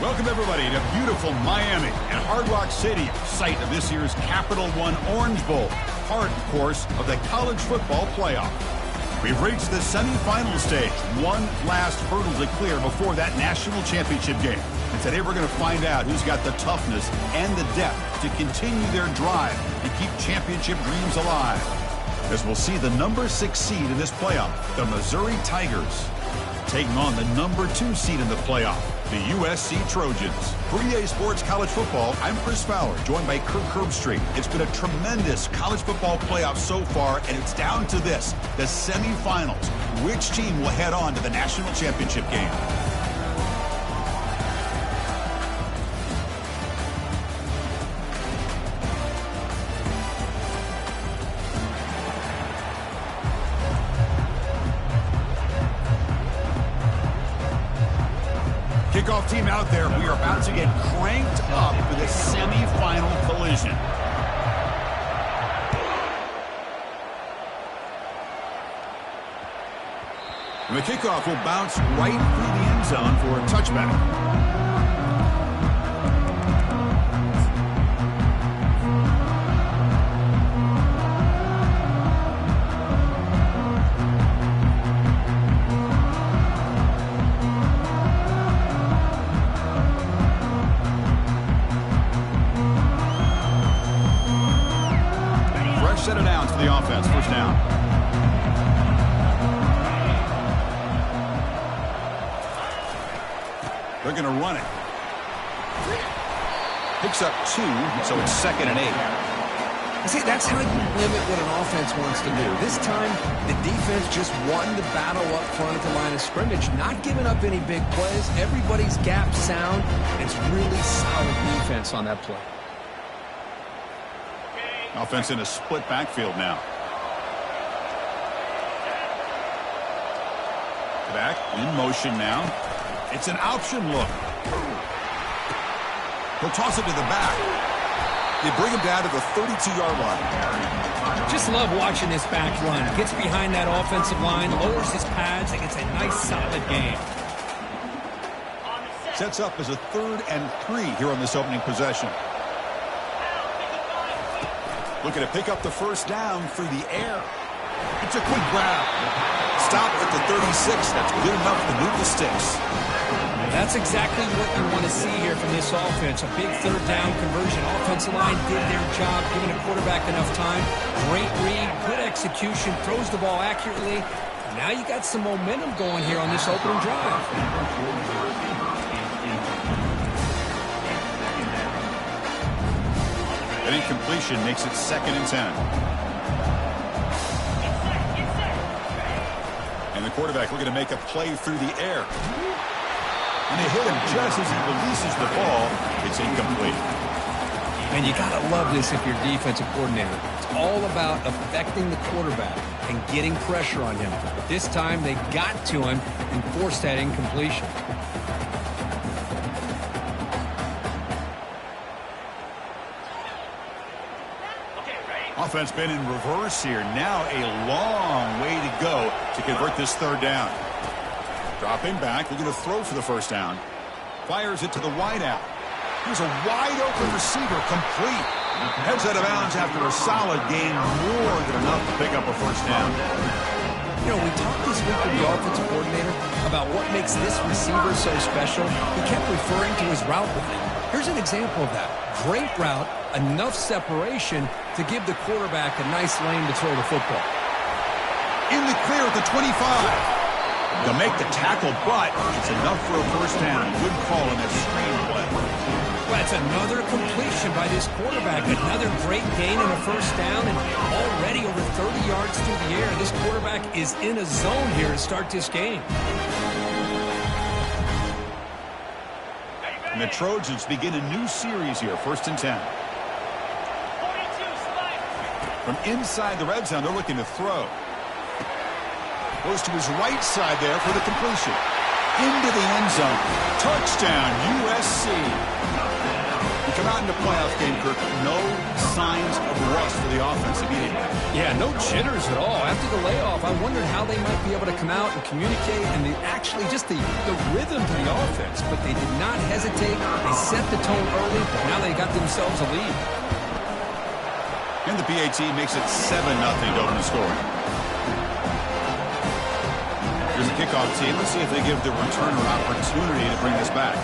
Welcome, everybody, to beautiful Miami and Hard Rock Stadium, site of this year's Capital One Orange Bowl, part, of course, of the college football playoff. We've reached the semifinal stage, one last hurdle to clear before that national championship game. And today we're going to find out who's got the toughness and the depth to continue their drive and keep championship dreams alive. As we'll see the number 6 seed in this playoff, the Missouri Tigers, taking on the number 2 seed in the playoff, the USC Trojans. For EA Sports College Football, I'm Chris Fowler, joined by Kirk Herbstreit. It's been a tremendous college football playoff so far, and it's down to this, the semifinals. Which team will head on to the national championship game? Kickoff team out there. We are about to get cranked up for the semifinal collision. And the kickoff will bounce right through the end zone for a touchback. Set of downs for the offense. First down. They're going to run it. Picks up 2, so it's 2nd and 8. See, that's how you limit what an offense wants to do. This time, the defense just won the battle up front at the line of scrimmage, not giving up any big plays. Everybody's gap sound. It's really solid defense on that play. Offense in a split backfield now. Back in motion now. It's an option look. He'll toss it to the back. They bring him down to the 32-yard line. Just love watching this back run. Gets behind that offensive line, lowers his pads, and gets a nice solid gain. Sets up as a 3rd and 3 here on this opening possession. Looking to pick up the first down through the air. It's a quick grab. Stop at the 36. That's good enough to move the sticks. That's exactly what you want to see here from this offense. A big 3rd down conversion. Offensive line did their job, giving a quarterback enough time. Great read, good execution, throws the ball accurately. Now you got some momentum going here on this opening drive. An incompletion makes it 2nd and 10. And the quarterback looking to make a play through the air. And they hit him just as he releases the ball. It's incomplete. And you got to love this if you're defensive coordinator. It's all about affecting the quarterback and getting pressure on him. But this time they got to him and forced that incompletion. Offense been in reverse here. Now a long way to go to convert this 3rd down. Dropping back, looking to throw for the first down. Fires it to the wideout. Here's a wide-open receiver, complete. Heads out of bounds after a solid gain, more than enough to pick up a first down. You know, we talked this week with the offensive coordinator about what makes this receiver so special. He kept referring to his route running. Here's an example of that. Great route, enough separation to give the quarterback a nice lane to throw the football. In the clear at the 25. They'll make the tackle, but it's enough for a first down. Good call in this screenplay. Well, that's another completion by this quarterback. Another great gain and a first down, and already over 30 yards through the air. This quarterback is in a zone here to start this game. And the Trojans begin a new series here, 1st and 10. From inside the red zone, they're looking to throw. Goes to his right side there for the completion. Into the end zone. Touchdown, USC. come out in the playoff game, Kirk, no signs of rust for the offense immediately. Yeah, no jitters at all. After the layoff, I wondered how they might be able to come out and communicate and actually just the rhythm to the offense. But they did not hesitate. They set the tone early, but now they got themselves a lead. And the PAT makes it 7-0 to open the scoring. Here's the kickoff team. Let's see if they give the returner an opportunity to bring this back.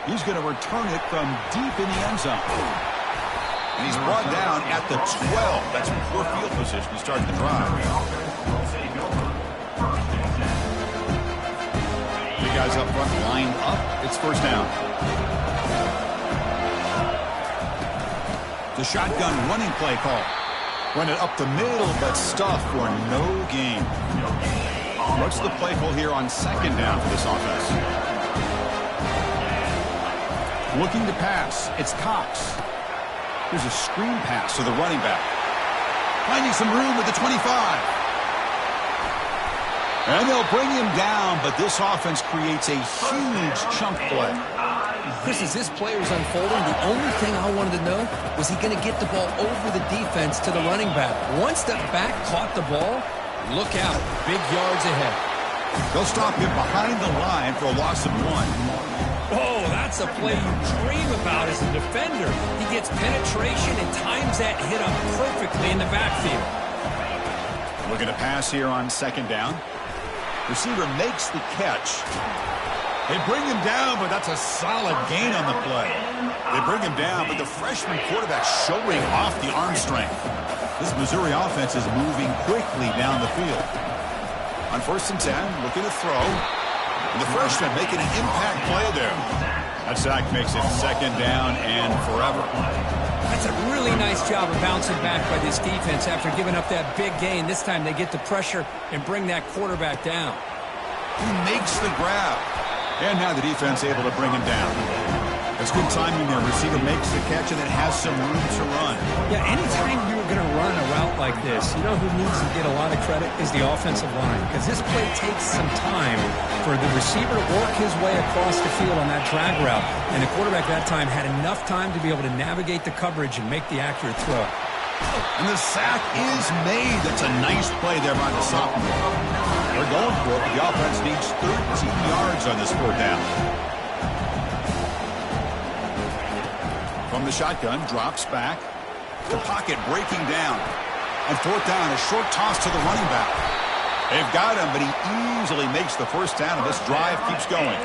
He's going to return it from deep in the end zone. And he's brought down at the 12. That's poor field position to start the drive. The guys up front lined up. It's first down. The shotgun running play call. Run it up the middle, but stuffed for no gain. What's the play call here on second down for this offense? Looking to pass. It's Cox. Here's a screen pass to the running back. Finding some room at the 25. And they'll bring him down, but this offense creates a huge chunk play. Chris, as this play was unfolding, the only thing I wanted to know was he going to get the ball over the defense to the running back. Once the back caught the ball, look out. Big yards ahead. They'll stop him behind the line for a loss of 1. Oh, that's a play you dream about as a defender. He gets penetration and times that hit up perfectly in the backfield. Looking to pass here on second down. Receiver makes the catch. They bring him down, but that's a solid gain on the play. They bring him down, but the freshman quarterback showing off the arm strength. This Missouri offense is moving quickly down the field. On 1st and 10, looking to throw. And the freshman making an impact play there. That sack makes it second down and forever. That's a really nice job of bouncing back by this defense after giving up that big gain. This time they get the pressure and bring that quarterback down. He makes the grab. And now the defense able to bring him down. It's good timing there. Receiver makes the catch and then has some room to run. Yeah, anytime you're going to run a route like this, you know who needs to get a lot of credit is the offensive line. Because this play takes some time for the receiver to work his way across the field on that drag route. And the quarterback that time had enough time to be able to navigate the coverage and make the accurate throw. And the sack is made. That's a nice play there by the sophomore. They're going for it, but the offense needs 13 yards on this 4th down. From the shotgun, drops back. The pocket breaking down. On 4th down, a short toss to the running back. They've got him, but he easily makes the first down, and this drive keeps going.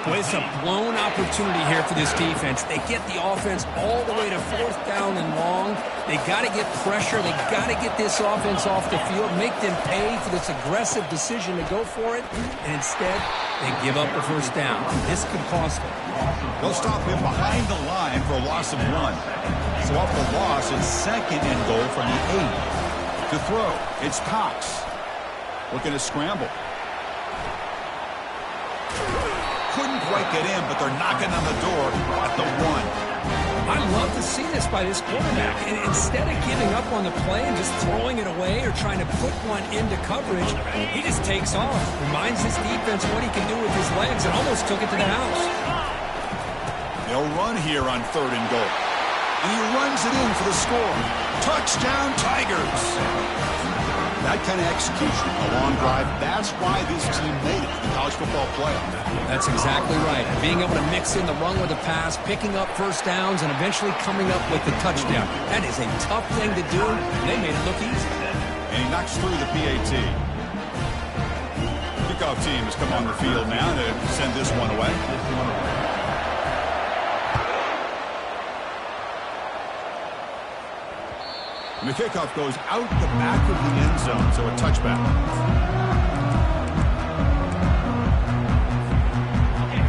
Boy, it's a blown opportunity here for this defense. They get the offense all the way to 4th down and long. They got to get pressure. They got to get this offense off the field, make them pay for this aggressive decision to go for it, and instead they give up the first down. This could cost them. They'll stop him behind the line for a loss of 1. So off the loss, it's second and goal from the 8. To throw, it's Cox. Looking to scramble. Couldn't quite get in, but they're knocking on the door at the 1. I love to see this by this quarterback. And instead of giving up on the play and just throwing it away or trying to put one into coverage, he just takes off. Reminds his defense what he can do with his legs and almost took it to the house. They'll run here on 3rd and goal. And he runs it in for the score. Touchdown, Tigers. That kind of execution, a long drive, that's why this team made it to the college football playoff. That's exactly right. Being able to mix in the run with the pass, picking up first downs, and eventually coming up with the touchdown. That is a tough thing to do. They made it look easy. And he knocks through the PAT. Kickoff team has come on the field now to send this one away. And the kickoff goes out the back of the end zone, so a touchback.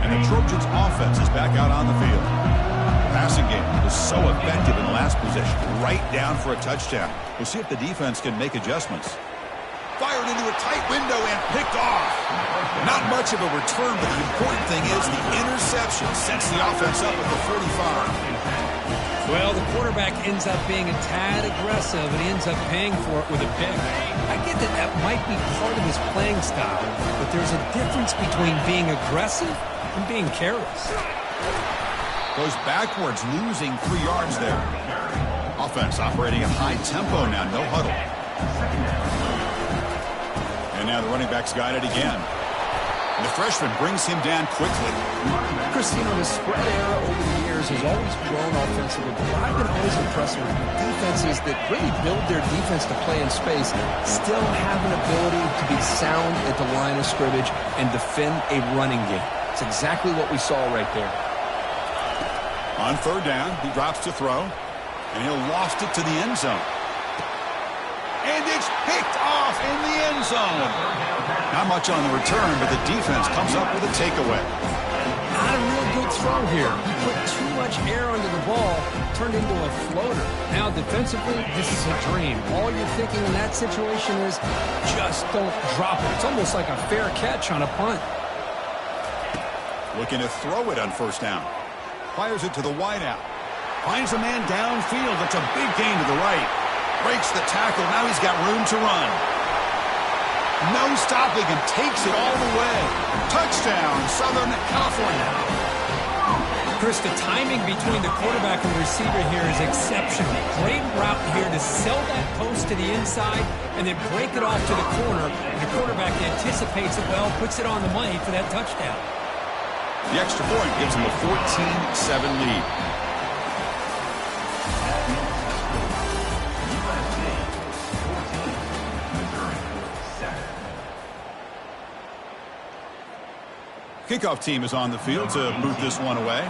And the Trojans' offense is back out on the field. The passing game was so effective in the last possession, right down for a touchdown. We'll see if the defense can make adjustments. Fired into a tight window and picked off. Not much of a return, but the important thing is the interception sets the offense up at the 45. Well, the quarterback ends up being a tad aggressive, and he ends up paying for it with a pick. I get that that might be part of his playing style, but there's a difference between being aggressive and being careless. Goes backwards, losing 3 yards there. Offense operating at high tempo now, no huddle. And now the running back's got it again. And the freshman brings him down quickly. Christine, the spread era over the years has always grown offensively, but what I've been always impressed with defenses that really build their defense to play in space still have an ability to be sound at the line of scrimmage and defend a running game. It's exactly what we saw right there. On 3rd down, he drops to throw, and he'll lost it to the end zone. And it's picked off in the end zone. Not much on the return, but the defense comes up with a takeaway. Not a real good throw here. He put too much air under the ball, turned into a floater. Now defensively, this is a dream. All you're thinking in that situation is just don't drop it. It's almost like a fair catch on a punt. Looking to throw it on 1st down. Fires it to the wideout. Finds a man downfield. That's a big gain to the right. Breaks the tackle. Now he's got room to run. No stopping him. Takes it all the way. Touchdown, Southern California. Chris, the timing between the quarterback and receiver here is exceptional. Great route here to sell that post to the inside and then break it off to the corner. And the quarterback anticipates it well, puts it on the money for that touchdown. The extra point gives him a 14-7 lead. Kickoff team is on the field to boot this one away.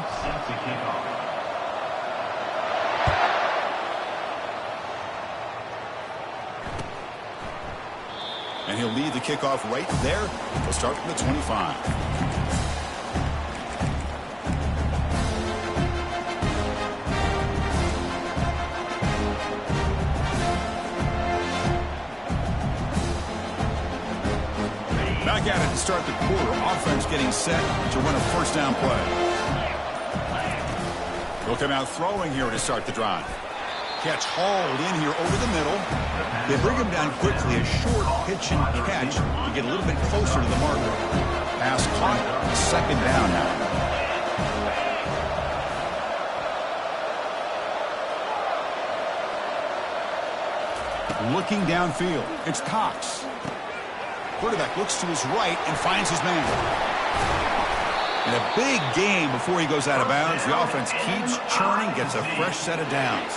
And he'll lead the kickoff right there. He'll start from the 25. Back at it to start the quarter. Offense getting set to run a 1st down play. He'll come out throwing here to start the drive. Catch hauled in here over the middle. They bring him down quickly. A short pitch and catch to get a little bit closer to the marker. Pass caught. 2nd down now. Looking downfield. It's Cox. Quarterback looks to his right and finds his man. And a big game before he goes out of bounds. The offense keeps churning, gets a fresh set of downs.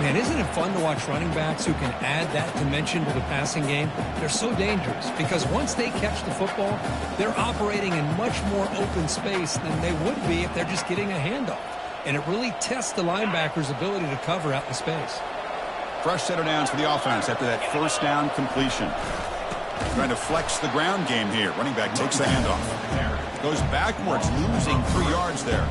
Man, isn't it fun to watch running backs who can add that dimension to the passing game? They're so dangerous because once they catch the football, they're operating in much more open space than they would be if they're just getting a handoff. And it really tests the linebacker's ability to cover out the space. Fresh set of downs for the offense after that 1st down completion. Trying to flex the ground game here. Running back takes the handoff. Goes backwards, losing 3 yards there.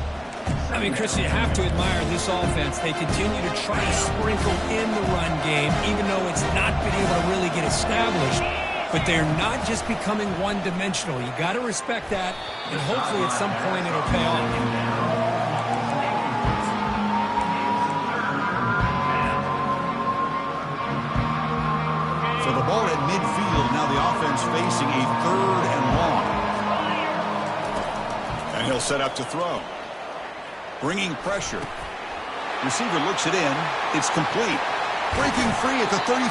I mean, Chris, you have to admire this offense. They continue to try to sprinkle in the run game, even though it's not been able to really get established. But they're not just becoming one-dimensional. You got to respect that, and hopefully at some point it'll pay off. So the ball at midfield. Now the offense facing a 3rd and long. And he'll set up to throw. Bringing pressure. Receiver looks it in. It's complete. Breaking free at the 35.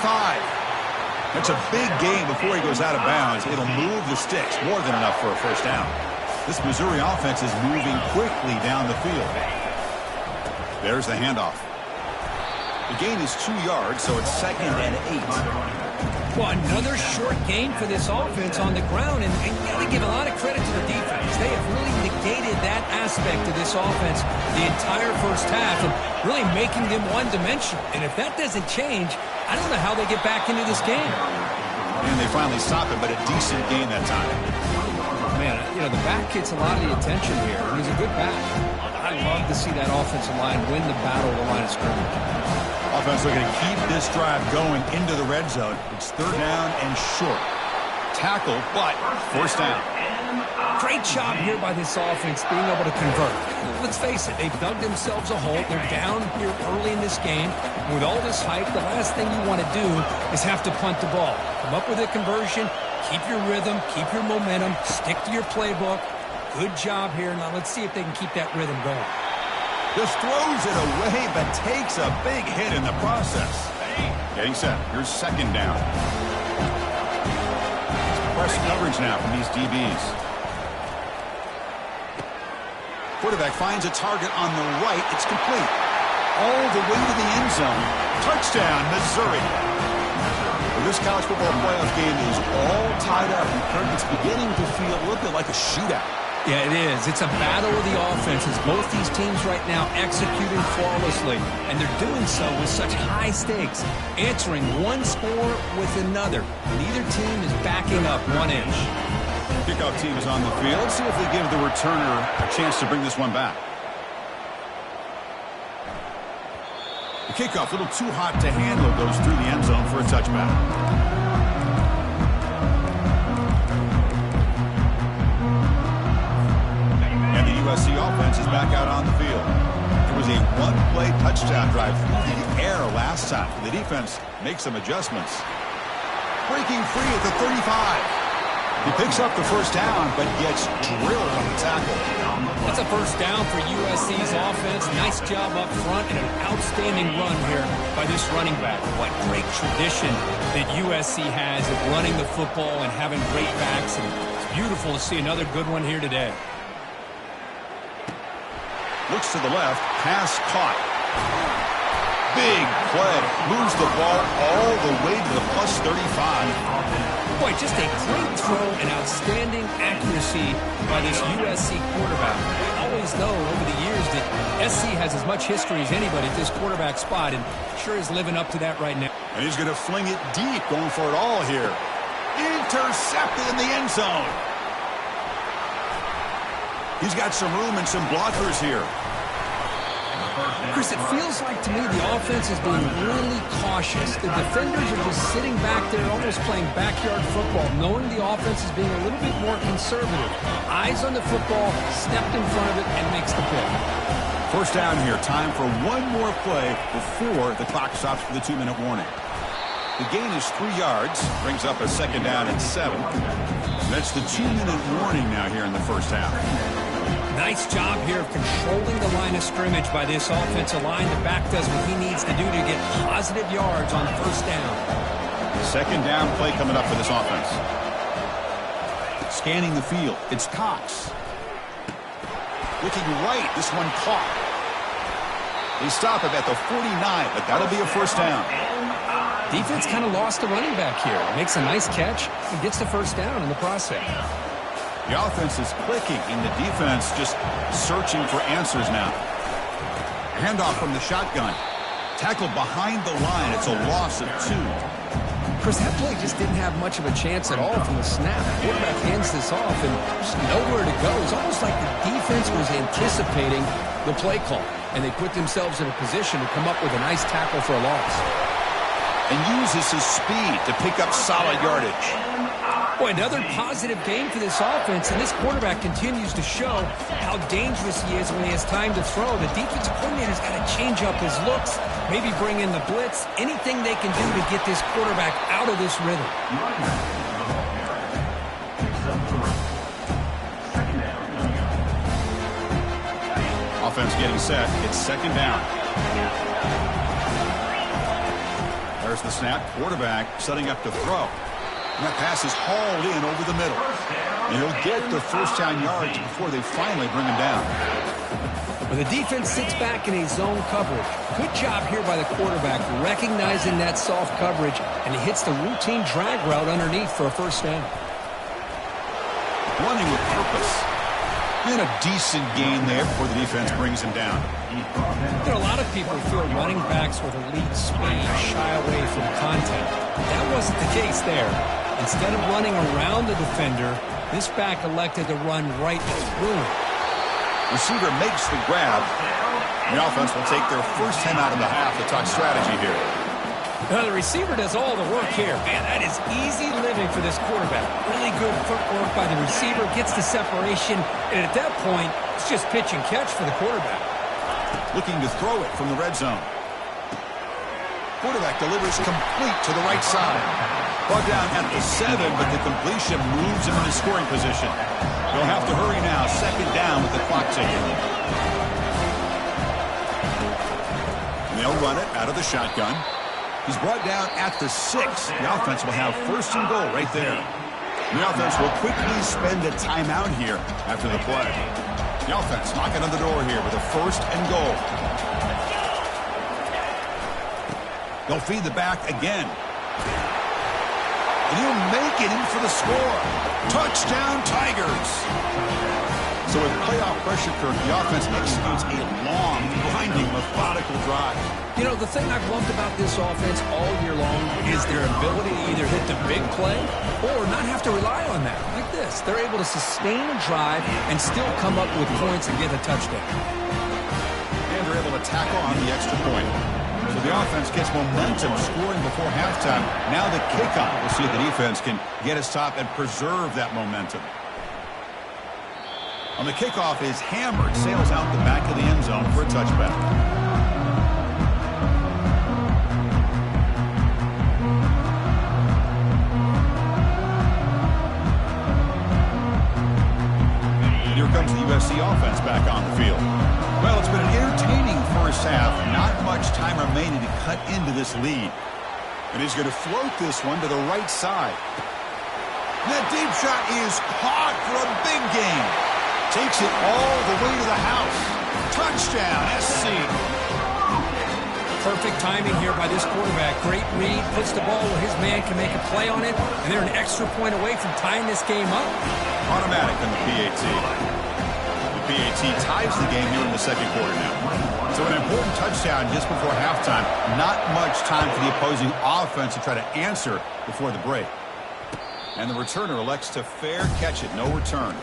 That's a big gain before he goes out of bounds. It'll move the sticks. More than enough for a 1st down. This Missouri offense is moving quickly down the field. There's the handoff. The gain is 2 yards, so it's 2nd and 8. Well, another short gain for this offense on the ground, and you got to give a lot of credit to the defense. They have really negated that aspect of this offense the entire 1st half and really making them one-dimensional. And if that doesn't change, I don't know how they get back into this game. And they finally stop it, but a decent gain that time. Man, you know, the back gets a lot of the attention here, and he's a good back. I love to see that offensive line win the battle of the line of scrimmage. Offense looking to keep this drive going into the red zone. It's 3rd down and short. tackle, but first down. Great job here by this offense being able to convert. Let's face it, they've dug themselves a hole. They're down here early in this game. With all this hype, the last thing you want to do is have to punt the ball. Come up with a conversion, keep your rhythm, keep your momentum, stick to your playbook. Good job here. Now let's see if they can keep that rhythm going. Just throws it away, but takes a big hit in the process. Getting set. Here's second down. Press coverage now from these DBs. Quarterback finds a target on the right. It's complete. All the way to the end zone. Touchdown, Missouri. Well, this college football playoff game is all tied up. And it's beginning to feel a little bit like a shootout. Yeah, it is. It's a battle of the offenses. Both these teams right now executing flawlessly, and they're doing so with such high stakes, answering one score with another. Neither team is backing up 1 inch. Kickoff team is on the field. Let's see if they give the returner a chance to bring this one back. The kickoff, a little too hot to handle, goes through the end zone for a touchback. USC offense is back out on the field. It was a one-play touchdown drive through the air last time. The defense makes some adjustments. Breaking free at the 35. He picks up the first down, but gets drilled on the tackle. That's a first down for USC's offense. Nice job up front and an outstanding run here by this running back. What great tradition that USC has of running the football and having great backs. And it's beautiful to see another good one here today. Looks to the left. Pass caught. Big play. Moves the ball all the way to the plus 35. Boy, just a great throw and outstanding accuracy by this USC quarterback. We always know over the years that SC has as much history as anybody at this quarterback spot, and sure is living up to that right now. And he's going to fling it deep, going for it all here. Intercepted in the end zone. He's got some room and some blockers here. Chris, it feels like to me the offense is being really cautious. The defenders are just sitting back there almost playing backyard football, knowing the offense is being a little bit more conservative. Eyes on the football, stepped in front of it, and makes the pick. First down here. Time for one more play before the clock stops for the 2-minute warning. The gain is 3 yards. Brings up a second down and 7. That's the 2-minute warning now here in the first half. Nice job here of controlling the line of scrimmage by this offensive line. The back does what he needs to do to get positive yards on first down. Second down play coming up for this offense. Scanning the field. It's Cox. Looking right. This one caught. They stop him at the 49, but that'll be a first down. Defense kind of lost the running back here. Makes a nice catch and gets the first down in the process. The offense is clicking, and the defense just searching for answers now. Handoff from the shotgun. Tackled behind the line. It's a loss of 2. Chris, that play just didn't have much of a chance at all from the snap. The quarterback hands this off, and just nowhere to go. It's almost like the defense was anticipating the play call, and they put themselves in a position to come up with a nice tackle for a loss. And uses his speed to pick up solid yardage. Boy, another positive game for this offense, and this quarterback continues to show how dangerous he is when he has time to throw. The defensive coordinator's got to change up his looks, maybe bring in the blitz, anything they can do to get this quarterback out of this rhythm. Offense getting set. It's second down. There's the snap. Quarterback setting up to throw. And that pass is hauled in over the middle. And he'll get the first down yards before they finally bring him down. When the defense sits back in a zone coverage, good job here by the quarterback recognizing that soft coverage, and he hits the routine drag route underneath for a first down. Running with purpose. And a decent gain there before the defense brings him down. You know, a lot of people feel running backs with elite speed shy away from contact. That wasn't the case there. Instead of running around the defender, this back elected to run right through him. Receiver makes the grab. The offense will take their first 10 out of the half to talk strategy here. The receiver does all the work here. Man, that is easy living for this quarterback. Really good footwork by the receiver, gets the separation, and at that point, it's just pitch and catch for the quarterback. Looking to throw it from the red zone. Quarterback delivers complete to the right side. Brought down at the 7, but the completion moves him into scoring position. They'll have to hurry now. Second down with the clock ticking. And they'll run it out of the shotgun. He's brought down at the 6. The offense will have first and goal right there. The offense will quickly spend a timeout here after the play. The offense knocking on the door here with a first and goal. They'll feed the back again. And he'll make it in for the score. Touchdown, Tigers. So with playoff pressure, Kirk, the offense executes a long, grinding, methodical drive. You know, the thing I've loved about this offense all year long is their ability to either hit the big play or not have to rely on that. Like this. They're able to sustain a drive and still come up with points and get a touchdown. And they're able to tack on the extra point. So the offense gets momentum scoring before halftime. Now the kickoff. We'll see if the defense can get a stop and preserve that momentum. On the kickoff is hammered. Sails out the back of the end zone for a touchback. And here comes the USC offense back on the field. Well, it's been an entertaining first half. Not much time remaining to cut into this lead. And he's going to float this one to the right side. And that deep shot is caught for a big gain. Takes it all the way to the house. Touchdown, SC. Perfect timing here by this quarterback. Great read, puts the ball where his man can make a play on it, and they're an extra point away from tying this game up. Automatic on the PAT. PAT ties the game here in the second quarter now. So an important touchdown just before halftime. Not much time for the opposing offense to try to answer before the break. And the returner elects to fair catch it. No return.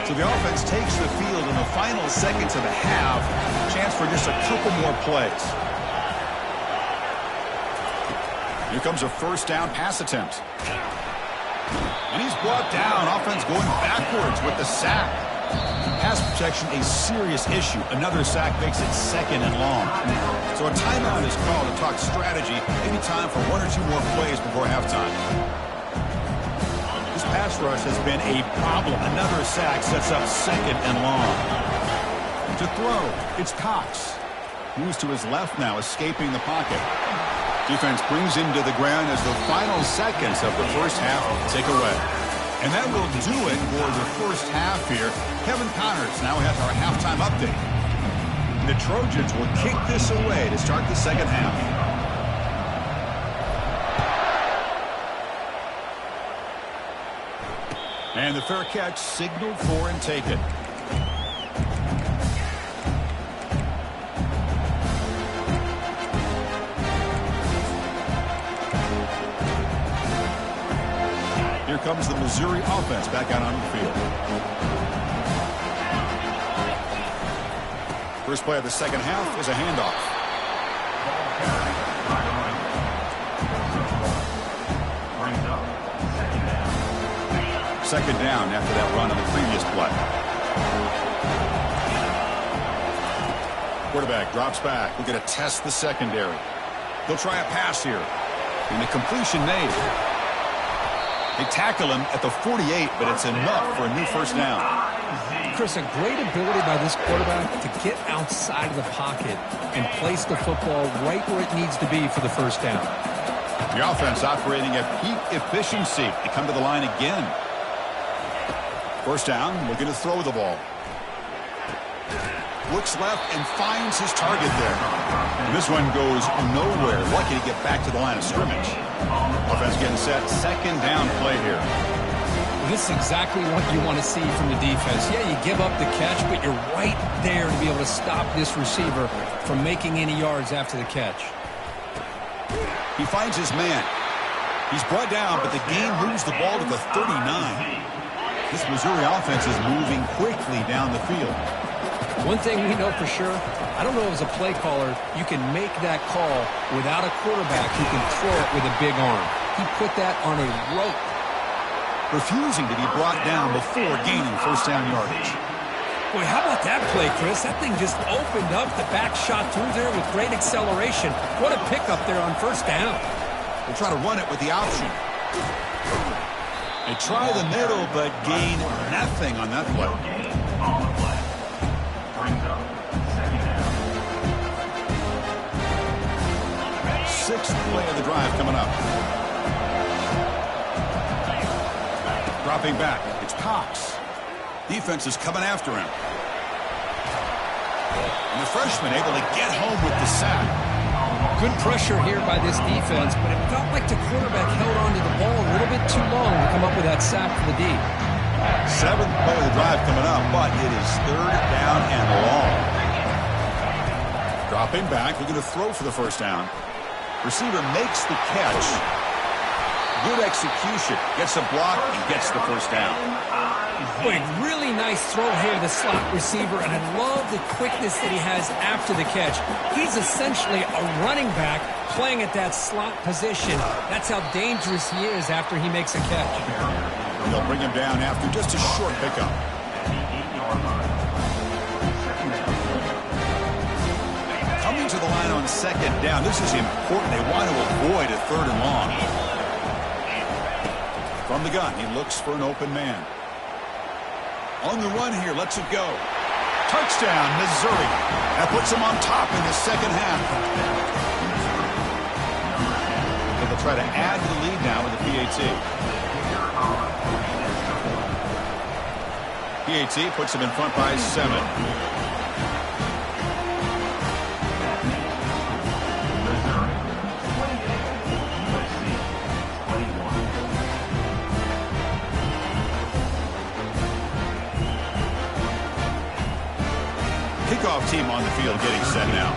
So the offense takes the field in the final seconds of the half. Chance for just a couple more plays. Here comes a first down pass attempt. And he's brought down. Offense going backwards with the sack. Pass protection a serious issue. Another sack makes it second and long. So a timeout is called to talk strategy. Maybe time for one or two more plays before halftime. This pass rush has been a problem. Another sack sets up second and long. To throw, it's Cox. Moves to his left now, escaping the pocket. Defense brings him to the ground as the final seconds of the first half tick away. And that will do it for the first half here. Kevin Connors now has our halftime update. The Trojans will kick this away to start the second half. And the fair catch signaled for and taken. Here comes the Missouri offense back out on the field. First play of the second half is a handoff. Second down after that run on the previous play. Quarterback drops back. We're going to test the secondary. They'll try a pass here. And the completion made. They tackle him at the 48, but it's enough for a new first down. Chris, a great ability by this quarterback to get outside of the pocket and place the football right where it needs to be for the first down. The offense operating at peak efficiency. They come to the line again. First down, looking to throw the ball. Looks left and finds his target there. And this one goes nowhere. Lucky to get back to the line of scrimmage. Offense getting set. Second down play here. This is exactly what you want to see from the defense. Yeah, you give up the catch, but you're right there to be able to stop this receiver from making any yards after the catch. He finds his man. He's brought down, but the game moves the ball to the 39. This Missouri offense is moving quickly down the field. One thing we know for sure, I don't know as a play caller, you can make that call without a quarterback who can throw it with a big arm. He put that on a rope. Refusing to be brought down before gaining first down yardage. Boy, how about that play, Chris? That thing just opened up. The back shot through there with great acceleration. What a pickup there on first down. We'll try to run it with the option. They try the middle, but gain nothing on that play. Sixth play of the drive coming up. Dropping back, it's Cox. Defense is coming after him. And the freshman able to get home with the sack. Good pressure here by this defense, but it felt like the quarterback held onto the ball a little bit too long to come up with that sack for the D. Seventh play of the drive coming up, but it is third down and long. Dropping back, looking to throw for the first down. Receiver makes the catch. Good execution. Gets a block and gets the first down. Boy, really nice throw here to the slot receiver, and I love the quickness that he has after the catch. He's essentially a running back playing at that slot position. That's how dangerous he is after he makes a catch. They'll bring him down after just a short pickup. Coming to the line on second down. This is important. They want to avoid a third and long. From the gun, he looks for an open man. On the run here, lets it go. Touchdown, Missouri. That puts them on top in the second half. They'll try to add to the lead now with the PAT. PAT puts them in front by 7. Kickoff team on the field getting set now.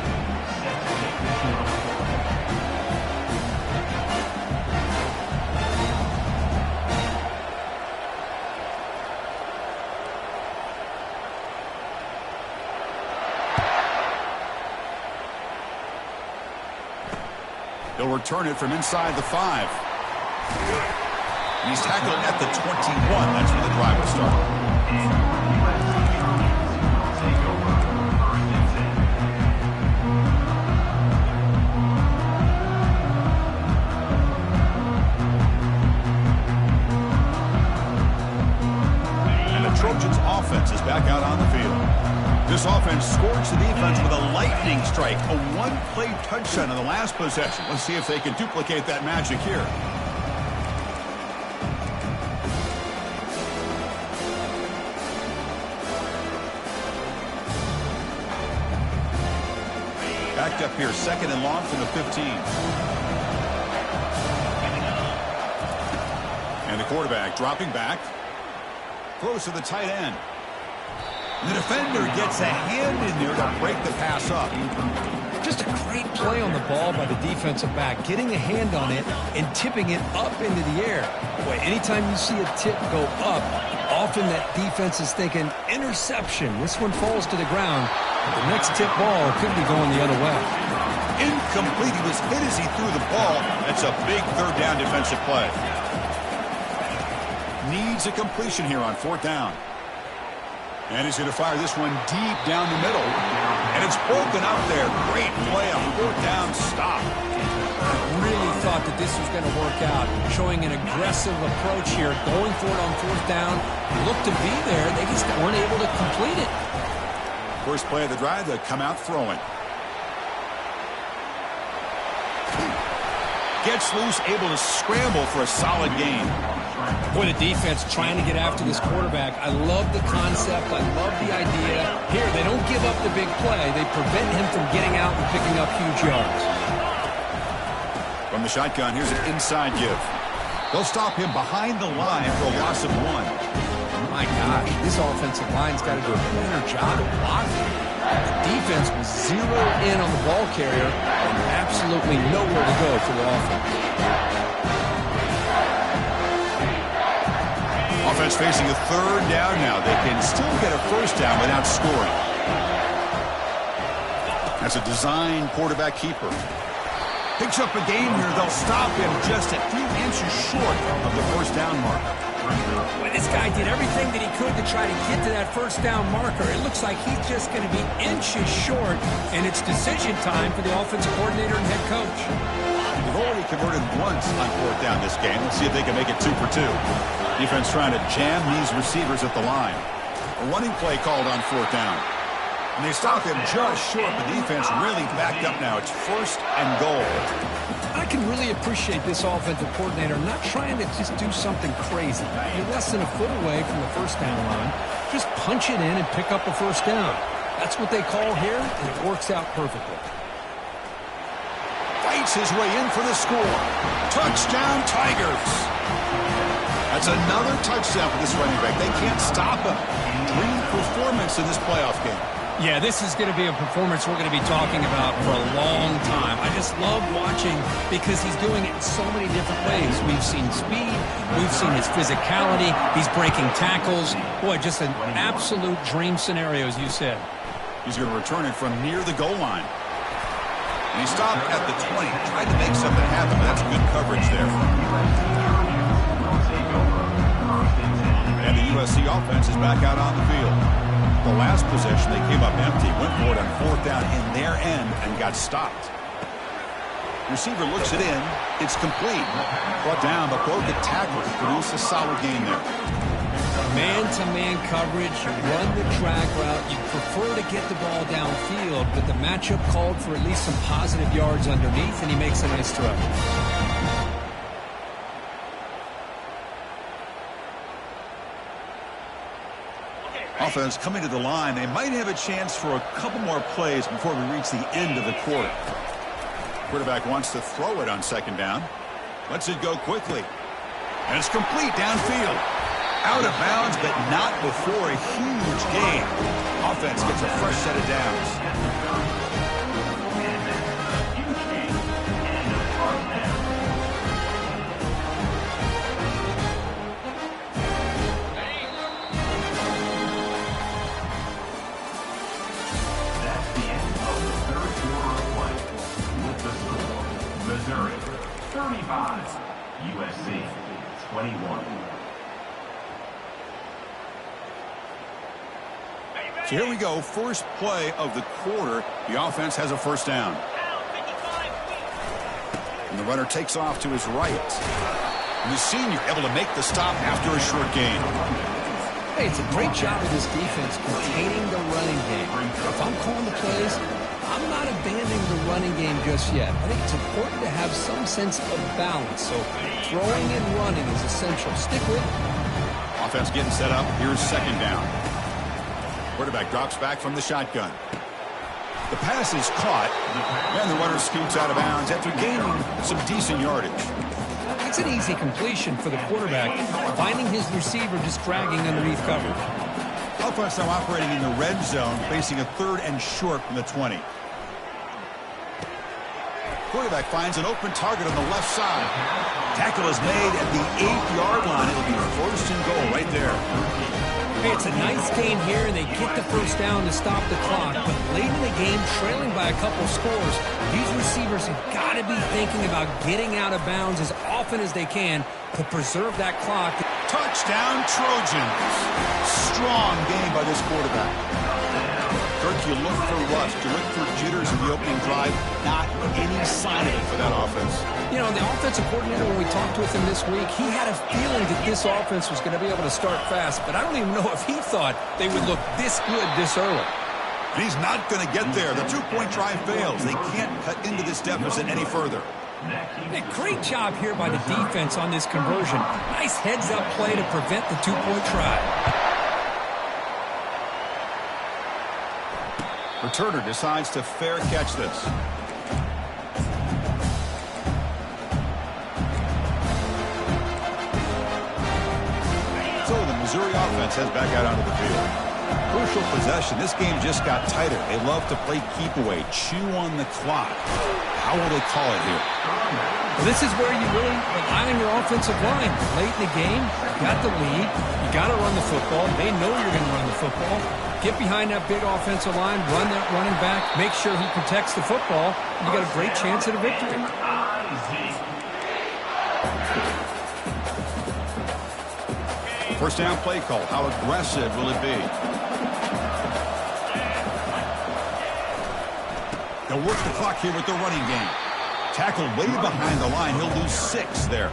They'll return it from inside the 5. And he's tackled at the 21. That's where the drive will start. Trojans offense is back out on the field. This offense scorched the defense with a lightning strike, a one-play touchdown in the last possession. Let's see if they can duplicate that magic here. Backed up here, second and long from the 15. And the quarterback dropping back. Throws to the tight end. The defender gets a hand in there to break the pass up. Just a great play on the ball by the defensive back, getting a hand on it and tipping it up into the air. Boy, anytime you see a tip go up, often that defense is thinking interception. This one falls to the ground. But the next tip ball could be going the other way. Incomplete. He was hit as he threw the ball. That's a big third down defensive play. Needs a completion here on fourth down. And he's going to fire this one deep down the middle. And it's broken up there. Great play on fourth down stop. Really thought that this was going to work out. Showing an aggressive approach here. Going for it on fourth down. Looked to be there. They just weren't able to complete it. First play of the drive, they come out throwing. Gets loose, able to scramble for a solid gain. Boy, the defense trying to get after this quarterback. I love the concept. I love the idea. Here, they don't give up the big play. They prevent him from getting out and picking up huge yards. From the shotgun, here's an inside give. They'll stop him behind the line for a loss of 1. My gosh, this offensive line's got to do a better job of blocking. The defense was zeroed in on the ball carrier and absolutely nowhere to go for the offense. Offense facing a third down now. They can still get a first down without scoring. as a design quarterback keeper. Picks up a gain here. They'll stop him just a few inches short of the first down mark. Well, this guy did everything that he could to try to get to that first down marker. It looks like he's just going to be inches short, and it's decision time for the offensive coordinator and head coach. They've already converted once on fourth down this game. Let's see if they can make it 2 for 2. Defense trying to jam these receivers at the line. A running play called on fourth down. And they stop him just short. The defense really backed up now. It's first and goal. I can really appreciate this offensive coordinator not trying to just do something crazy. You're less than a foot away from the first down line. Just punch it in and pick up a first down. That's what they call here, and it works out perfectly. Fights his way in for the score. Touchdown, Tigers. That's another touchdown for this running back. They can't stop him. Dream performance in this playoff game. Yeah, this is going to be a performance we're going to be talking about for a long time. I just love watching because he's doing it in so many different ways. We've seen speed. We've seen his physicality. He's breaking tackles. Boy, just an absolute dream scenario, as you said. He's going to return it from near the goal line. And he stopped at the 20. Tried to make something happen, but that's good coverage there. And the USC offense is back out on the field. The last possession, they came up empty, went for it on fourth down in their end, and got stopped. Receiver looks it in. It's complete. Brought down, but both the tacklers produce a solid gain there. Man-to-man coverage, you run the drag route. You prefer to get the ball downfield, but the matchup called for at least some positive yards underneath, and he makes a nice throw. Offense coming to the line. They might have a chance for a couple more plays before we reach the end of the quarter. Quarterback wants to throw it on second down. Lets it go quickly. And it's complete downfield. Out of bounds, but not before a huge gain. Offense gets a fresh set of downs. Missouri 35, USC 21. So here we go, first play of the quarter. The offense has a first down. And the runner takes off to his right. And the senior able to make the stop after a short gain. Hey, it's a great job of this defense containing the running game. If I'm calling the plays, I'm not abandoning the running game just yet. I think it's important to have some sense of balance. So throwing and running is essential. Stick with it. Offense getting set up. Here's second down. Quarterback drops back from the shotgun. The pass is caught, and the runner scoots out of bounds after gaining some decent yardage. That's an easy completion for the quarterback, finding his receiver just dragging underneath coverage. Offense now operating in the red zone, facing a third and short from the 20. Quarterback finds an open target on the left side. Tackle is made at the 8-yard line. It'll be first and goal right there. Hey, it's a nice gain here, and they get the first down to stop the clock. But late in the game, trailing by a couple scores, these receivers have got to be thinking about getting out of bounds as often as they can to preserve that clock. Touchdown, Trojans. Strong game by this quarterback. Kirk, you look for rust, you look for jitters in the opening drive. Not any sign of it for that offense. You know, the offensive coordinator, when we talked with him this week, he had a feeling that this offense was going to be able to start fast, but I don't even know if he thought they would look this good this early. And he's not going to get there. The two-point try fails. They can't cut into this deficit any further. Hey, great job here by the defense on this conversion. Nice heads-up play to prevent the two-point try. Returner decides to fair catch this. So the Missouri offense heads back out onto the field. Crucial possession. This game just got tighter. They love to play keep away, chew on the clock. How will they call it here? Well, this is where you really rely on your offensive line. Late in the game, you got the lead. You got to run the football. They know you're going to run the football. Get behind that big offensive line, run that running back, make sure he protects the football. You got a great chance at a victory. First down play call. How aggressive will it be? They'll work the clock here with their running game. Tackle way behind the line. He'll lose 6 there.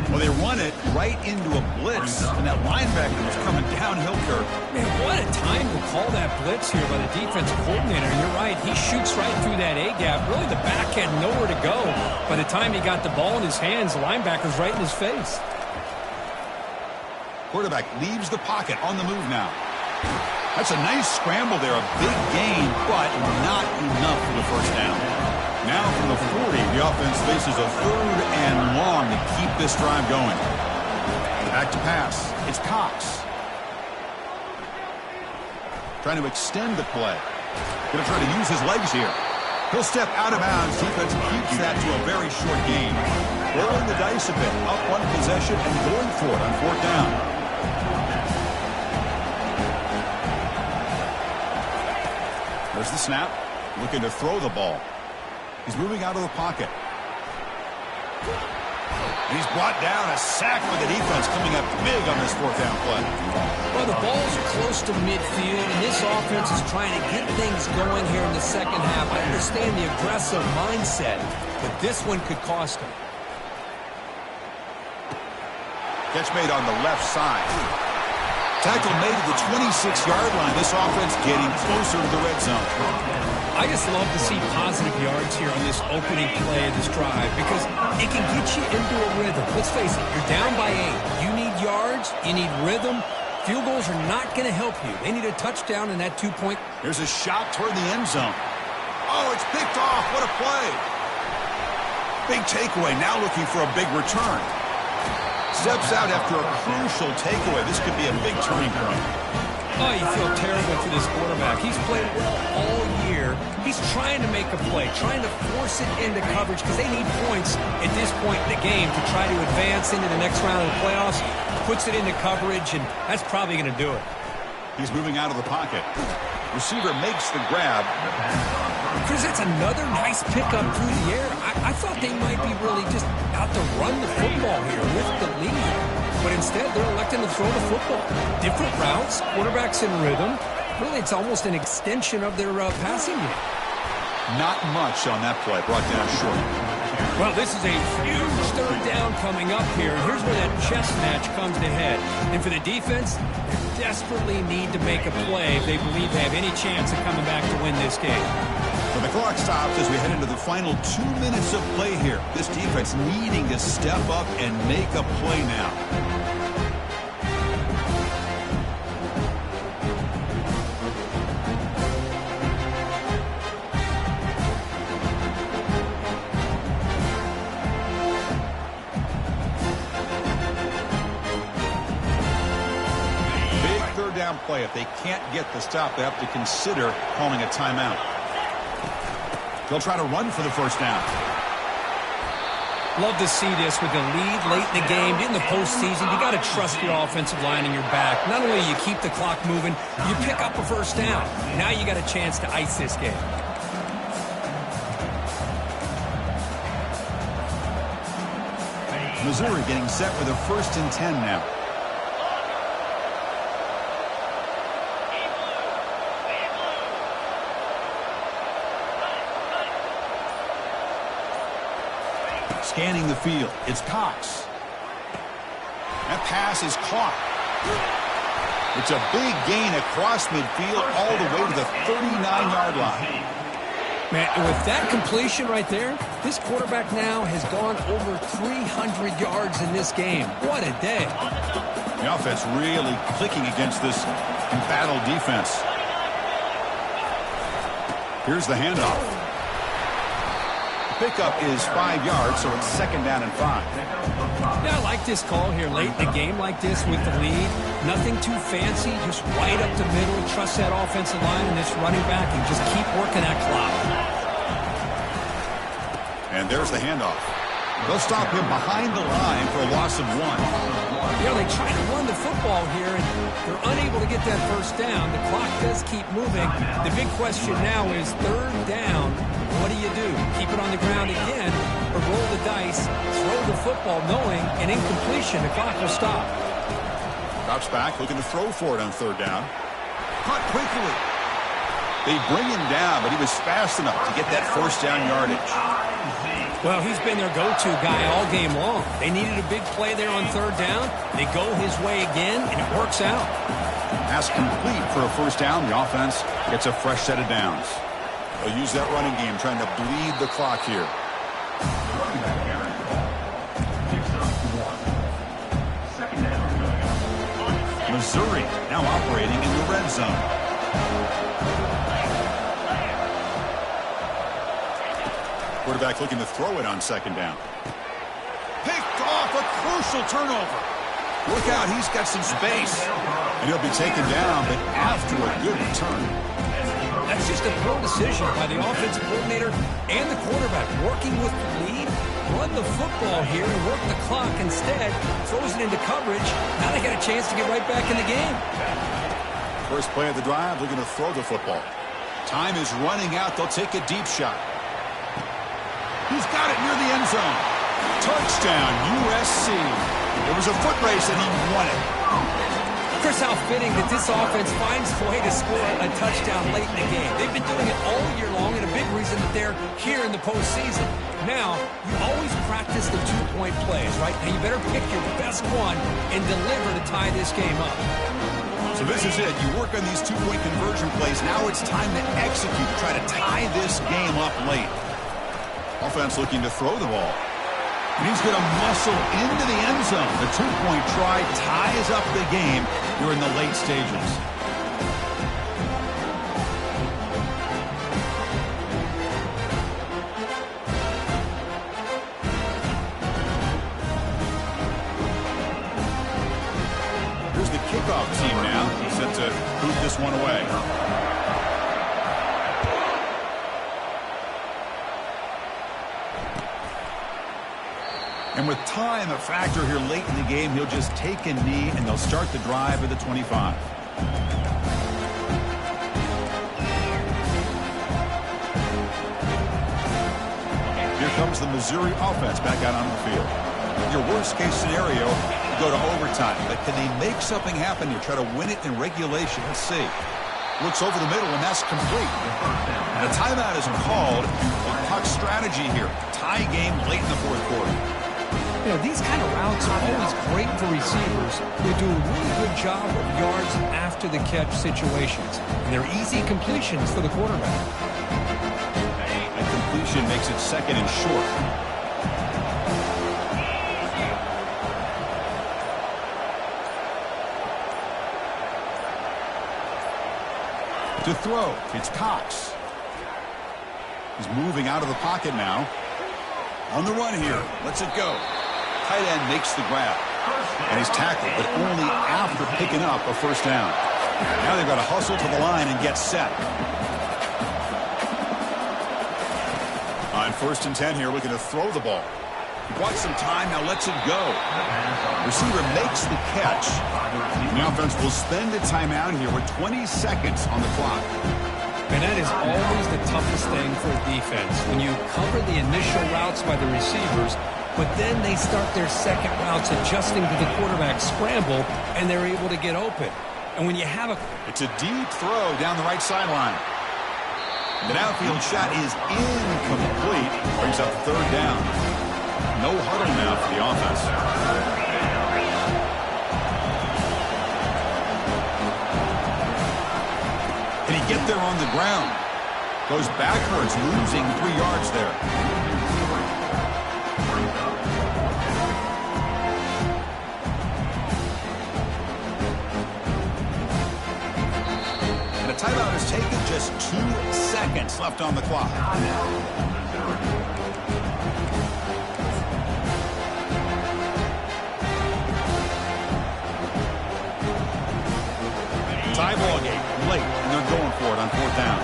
Well, they run it right into a blitz, and that linebacker was coming downhill curve. Man, what a time to call that blitz here by the defensive coordinator. And you're right, he shoots right through that A-gap. Really, the back had nowhere to go. By the time he got the ball in his hands, the linebacker's right in his face. Quarterback leaves the pocket on the move now. That's a nice scramble there, a big gain, but not enough for the first down. Now from the 40, the offense faces a 3rd and long to keep this drive going. Back to pass. It's Cox. Trying to extend the play. Going to try to use his legs here. He'll step out of bounds. Defense keeps that to a very short gain. Rolling the dice a bit. Up one possession and going for it on 4th down. There's the snap. Looking to throw the ball. He's moving out of the pocket. He's brought down, a sack for the defense coming up big on this 4th down play. Well, the ball's close to midfield, and this offense is trying to get things going here in the second half. I understand the aggressive mindset, but this one could cost him. Catch made on the left side. Tackle made at the 26-yard line. This offense getting closer to the red zone. I just love to see positive yards here on this opening play of this drive because it can get you into a rhythm. Let's face it, you're down by 8. You need yards, you need rhythm. Field goals are not going to help you. They need a touchdown in that 2-point. Here's a shot toward the end zone. Oh, it's picked off. What a play. Big takeaway. Now looking for a big return. Steps out after a crucial takeaway. This could be a big turning point. Oh, you feel terrible for this quarterback. He's played well all year. He's trying to make a play, trying to force it into coverage because they need points at this point in the game to try to advance into the next round of the playoffs. Puts it into coverage, and that's probably going to do it. He's moving out of the pocket. Receiver makes the grab. Chris, that's another nice pickup through the air. I thought they might be really just out to run the football here with the lead. But instead, they're electing to throw the football. Different routes, quarterbacks in rhythm. Really, it's almost an extension of their passing game. Not much on that play, brought down short. Well, this is a huge 3rd down coming up here. Here's where that chess match comes to head. And for the defense, they desperately need to make a play if they believe they have any chance of coming back to win this game. Well, the clock stops as we head into the final 2 minutes of play here. This defense needing to step up and make a play now. Big 3rd down play. If they can't get the stop, they have to consider calling a timeout. They'll try to run for the first down. Love to see this with the lead late in the game. In the postseason, you got to trust your offensive line in your back. Not only do you keep the clock moving, you pick up a first down. Now you got a chance to ice this game. Missouri getting set with a 1st and 10 now. Scanning the field. It's Cox. That pass is caught. It's a big gain across midfield all the way to the 39-yard line. Man, with that completion right there, this quarterback now has gone over 300 yards in this game. What a day. The offense really clicking against this embattled defense. Here's the handoff. pickup is 5 yards, so it's second down and 5. Yeah, I like this call here late in the game like this with the lead. Nothing too fancy, just right up the middle. Trust that offensive line and this running back and just keep working that clock. And there's the handoff. They'll stop him behind the line for a loss of 1. You know, they try to run the football here, and they're unable to get that first down. The clock does keep moving. The big question now is third down. What do you do? Keep it on the ground again, or roll the dice, throw the football knowing an incompletion, the clock will stop. Drops back, looking to throw for it on third down. Caught quickly. They bring him down, but he was fast enough to get that first down yardage. Well, he's been their go-to guy all game long. They needed a big play there on third down. They go his way again, and it works out. Pass complete for a first down. The offense gets a fresh set of downs. They'll use that running game, trying to bleed the clock here. Missouri now operating in the red zone. Quarterback looking to throw it on second down. Picked off, a crucial turnover. Look out, he's got some space. And he'll be taken down, but after a good return. That's just a poor decision by the offensive coordinator and the quarterback. Working with the lead, run the football here and work the clock instead. Throws it into coverage. Now they got a chance to get right back in the game. First play of the drive, looking to throw the football. Time is running out. They'll take a deep shot. He's got it near the end zone. Touchdown, USC. It was a foot race and he won it. Chris, how fitting that this offense finds a way to score a touchdown late in the game. They've been doing it all year long, and a big reason that they're here in the postseason. Now, you always practice the two-point plays, right? Now, you better pick your best one and deliver to tie this game up. So this is it. You work on these two-point conversion plays. Now it's time to execute, try to tie this game up late. Offense looking to throw the ball. And he's going to muscle into the end zone. The two-point try ties up the game here in the late stages. Here's the kickoff team now, set to boot this one away. And with time a factor here late in the game, he'll just take a knee and they'll start the drive at the 25. Here comes the Missouri offense back out on the field. Your worst case scenario, you go to overtime. But can they make something happen here? Try to win it in regulation. Let's see. Looks over the middle, and that's complete. And a timeout isn't called. A puck strategy here. Tie game late in the fourth quarter. You know, these kind of routes are always great for receivers who do a really good job of yards after the catch situations. And they're easy completions for the quarterback. A completion makes it second and short. To throw, it's Cox. He's moving out of the pocket now. On the run here, lets it go. Tight end makes the grab. And he's tackled, but only after picking up a first down. Now they've got to hustle to the line and get set. On 1st and 10 here, looking to throw the ball. He bought some time, now lets it go. Receiver makes the catch. The offense will spend a timeout here with 20 seconds on the clock. And that is always the toughest thing for a defense. When you cover the initial routes by the receivers, but then they start their second routes adjusting to the quarterback scramble, and they're able to get open. And when you have a... It's a deep throw down the right sideline. The downfield shot is incomplete. Brings up third down. No huddle now for the offense. Can he get there on the ground? Goes backwards, losing 3 yards there. And a timeout is taken, just 2 seconds left on the clock. going for it on 4th down.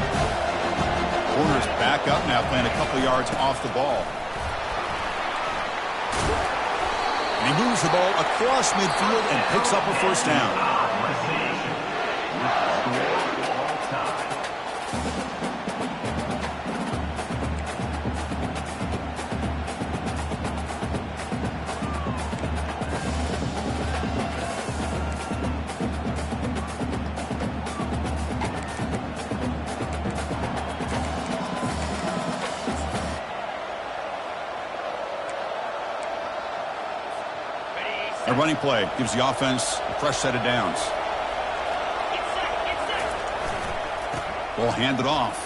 Corners back up now, playing a couple yards off the ball. And he moves the ball across midfield and picks up a 1st down. A running play gives the offense a fresh set of downs. Ball handed off.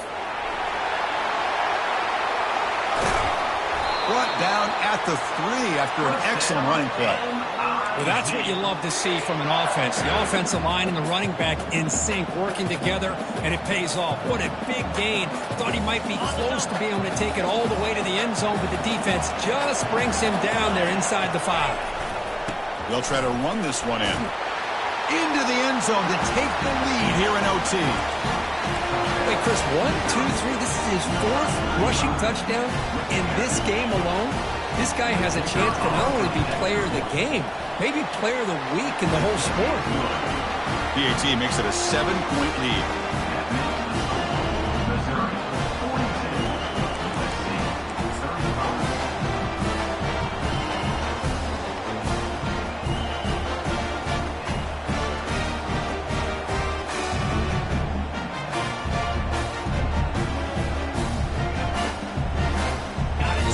Brought down at the 3 after an excellent running play. Well, that's what you love to see from an offense. The offensive line and the running back in sync, working together, and it pays off. What a big gain. Thought he might be close to being able to take it all the way to the end zone, but the defense just brings him down there inside the 5. They'll try to run this one in. Into the end zone to take the lead here in OT. Wait, Chris, 1, 2, 3. This is his 4th rushing touchdown in this game alone. This guy has a chance to not only be player of the game, maybe player of the week in the whole sport. PAT makes it a 7-point lead.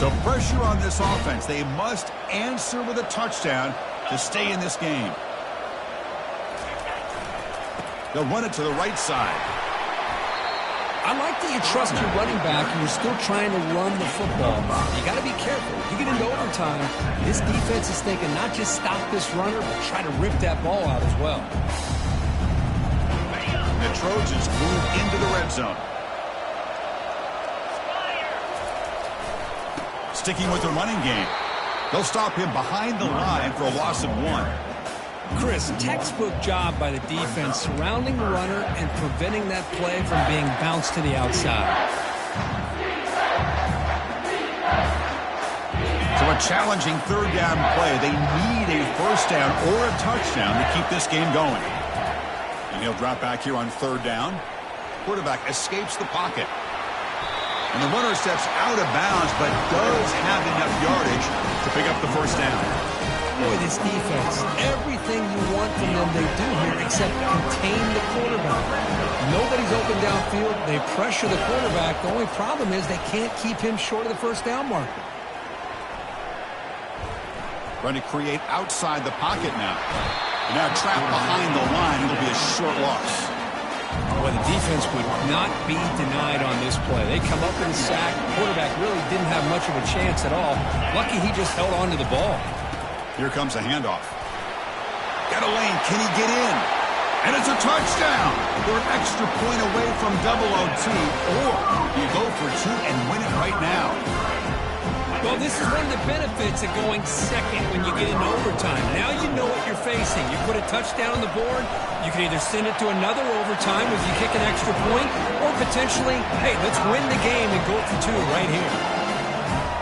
So pressure on this offense. They must answer with a touchdown to stay in this game. They'll run it to the right side. I like that you trust your running back and you're still trying to run the football. You got to be careful. You get into overtime, this defense is thinking not just stop this runner, but try to rip that ball out as well. The Trojans move into the red zone. Sticking with the running game. They'll stop him behind the line for a loss of 1. Chris, textbook job by the defense surrounding the runner and preventing that play from being bounced to the outside. So a challenging 3rd down play. They need a 1st down or a touchdown to keep this game going. And he'll drop back here on 3rd down. Quarterback escapes the pocket. And the runner steps out of bounds, but does have enough yardage to pick up the 1st down. Boy, this defense, everything you want from them they do here except contain the quarterback. Nobody's open downfield. They pressure the quarterback. The only problem is they can't keep him short of the 1st down marker. Trying to create outside the pocket now. And now trapped behind the line. It'll be a short loss. Well, the defense would not be denied on this play. They come up with a sack. The quarterback really didn't have much of a chance at all. Lucky he just held on to the ball. Here comes a handoff. Got a lane. Can he get in? And it's a touchdown. They're an extra point away from double OT. Or you go for 2 and win it right now. Well, this is one of the benefits of going second when you get into overtime. Now you know what you're facing. You put a touchdown on the board, you can either send it to another overtime as you kick an extra point, or potentially, hey, let's win the game and go for 2 right here.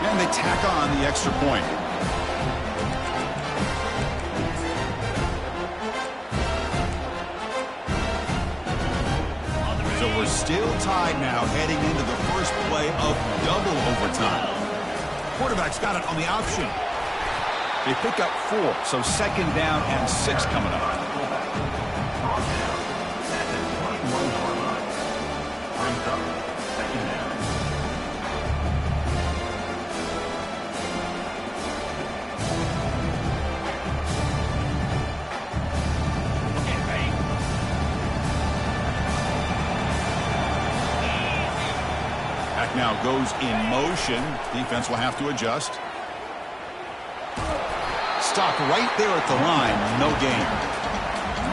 And they tack on the extra point. So we're still tied now heading into the first play of double overtime. Quarterback's got it on the option. They pick up 4, so 2nd down and 6 coming up. Now goes in motion. Defense will have to adjust. Stopped right there at the line. No gain.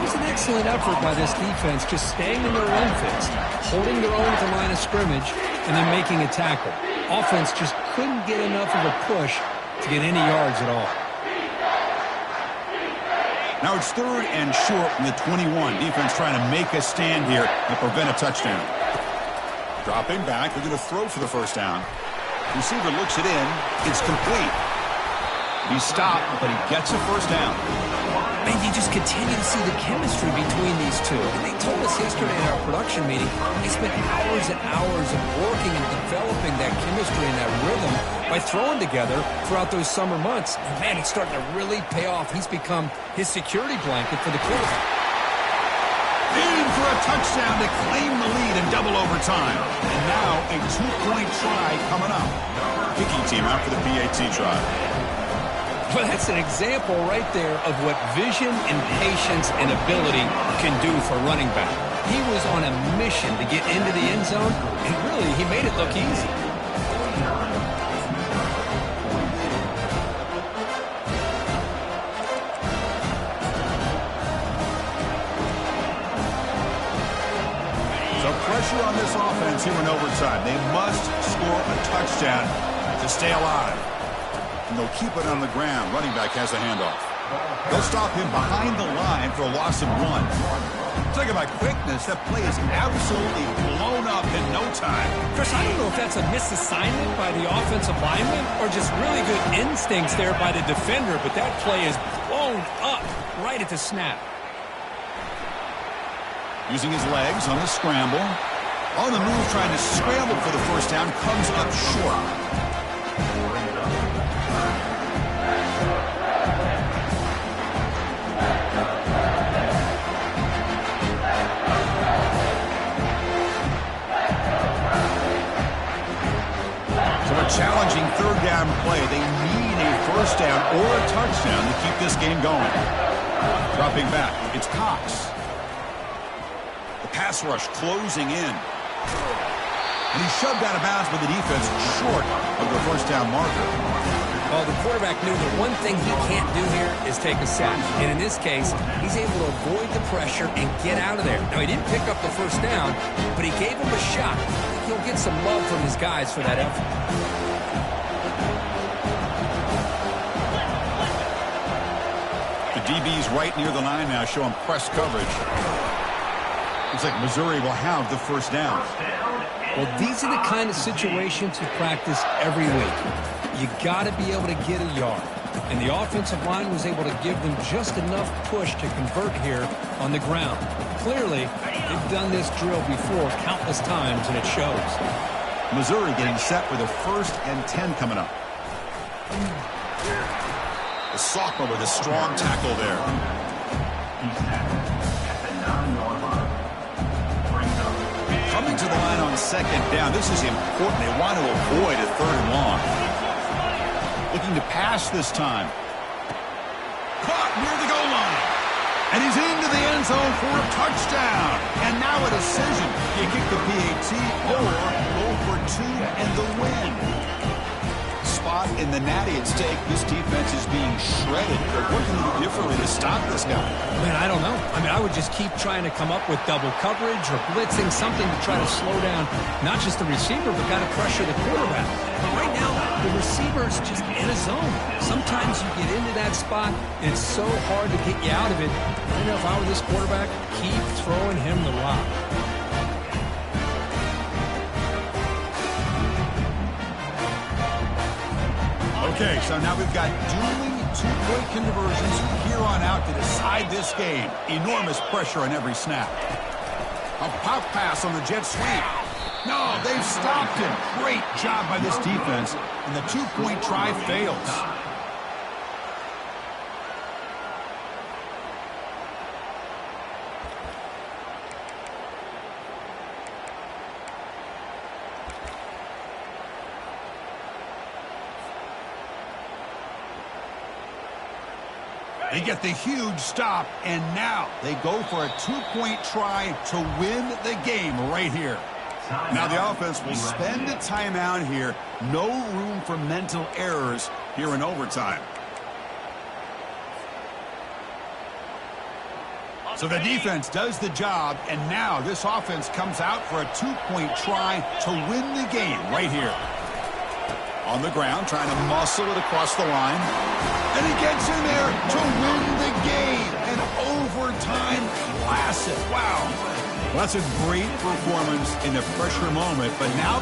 It was an excellent effort by this defense, just staying in their run fits, holding their own at the line of scrimmage, and then making a tackle. Offense just couldn't get enough of a push to get any yards at all. Now it's 3rd and short from the 21. Defense trying to make a stand here and prevent a touchdown. Dropping back, they're going to throw for the first down. Receiver looks it in. It's complete. He's stopped, but he gets a first down. Man, you just continue to see the chemistry between these two. And they told us yesterday in our production meeting, they spent hours and hours of working and developing that chemistry and that rhythm by throwing together throughout those summer months. And man, it's starting to really pay off. He's become his security blanket for the quarterback. In for a touchdown to claim the lead in double overtime. And now a 2-point try coming up. Kicking team out for the PAT try. Well, that's an example right there of what vision and patience and ability can do for a running back. He was on a mission to get into the end zone, and really, he made it look easy. So pressure on this offense here in overtime. They must score a touchdown to stay alive. And they'll keep it on the ground. Running back has the handoff. They'll stop him behind the line for a loss of 1. Talking about quickness, that play is absolutely blown up in no time. Chris, I don't know if that's a misassignment by the offensive lineman or just really good instincts there by the defender, but that play is blown up right at the snap. Using his legs on the scramble. On the move, trying to scramble for the first down, comes up short. Challenging 3rd down play. They need a first down or a touchdown to keep this game going. Dropping back, it's Cox. The pass rush closing in. And he's shoved out of bounds with the defense short of the first down marker. Well, the quarterback knew that one thing he can't do here is take a sack. And in this case, he's able to avoid the pressure and get out of there. Now, he didn't pick up the first down, but he gave him a shot. He'll get some love from his guys for that effort. The DB's right near the line now, showing press coverage. Looks like Missouri will have the first down. Well, these are the kind of situations you practice every week. You got to be able to get a yard. And the offensive line was able to give them just enough push to convert here on the ground. Clearly, they've done this drill before countless times, and it shows. Missouri getting set with a 1st and 10 coming up. The sophomore with a strong tackle there. Coming to the line on 2nd down. This is important. They want to avoid a 3rd and long. Looking to pass this time. Caught near the goal line. And he's into the end zone for a touchdown. And now a decision. You kick the PAT or go for 2 and the win. Spot in the natty at stake. This defense is being shredded. They're working a little differently to stop this guy. Man, I don't know. I mean, I would just keep trying to come up with double coverage or blitzing, something to try to slow down not just the receiver, but got to pressure the quarterback. But right now, the receiver's just in a zone. Sometimes you get into that spot, and it's so hard to get you out of it. I know if I were this quarterback, keep throwing him the rock. Okay, so now we've got dueling 2-point conversions from here on out to decide this game. Enormous pressure on every snap. A pop pass on the jet sweep. No, they've stopped him. Great job by this defense, and the 2-point try fails. They get the huge stop, and now they go for a 2-point try to win the game right here. Now the offense will spend a timeout here. No room for mental errors here in overtime. So the defense does the job, and now this offense comes out for a 2-point try to win the game right here. On the ground, trying to muscle it across the line. And he gets in there to win the game. And time. Classic. Wow. Well, that's a great performance in a pressure moment, but now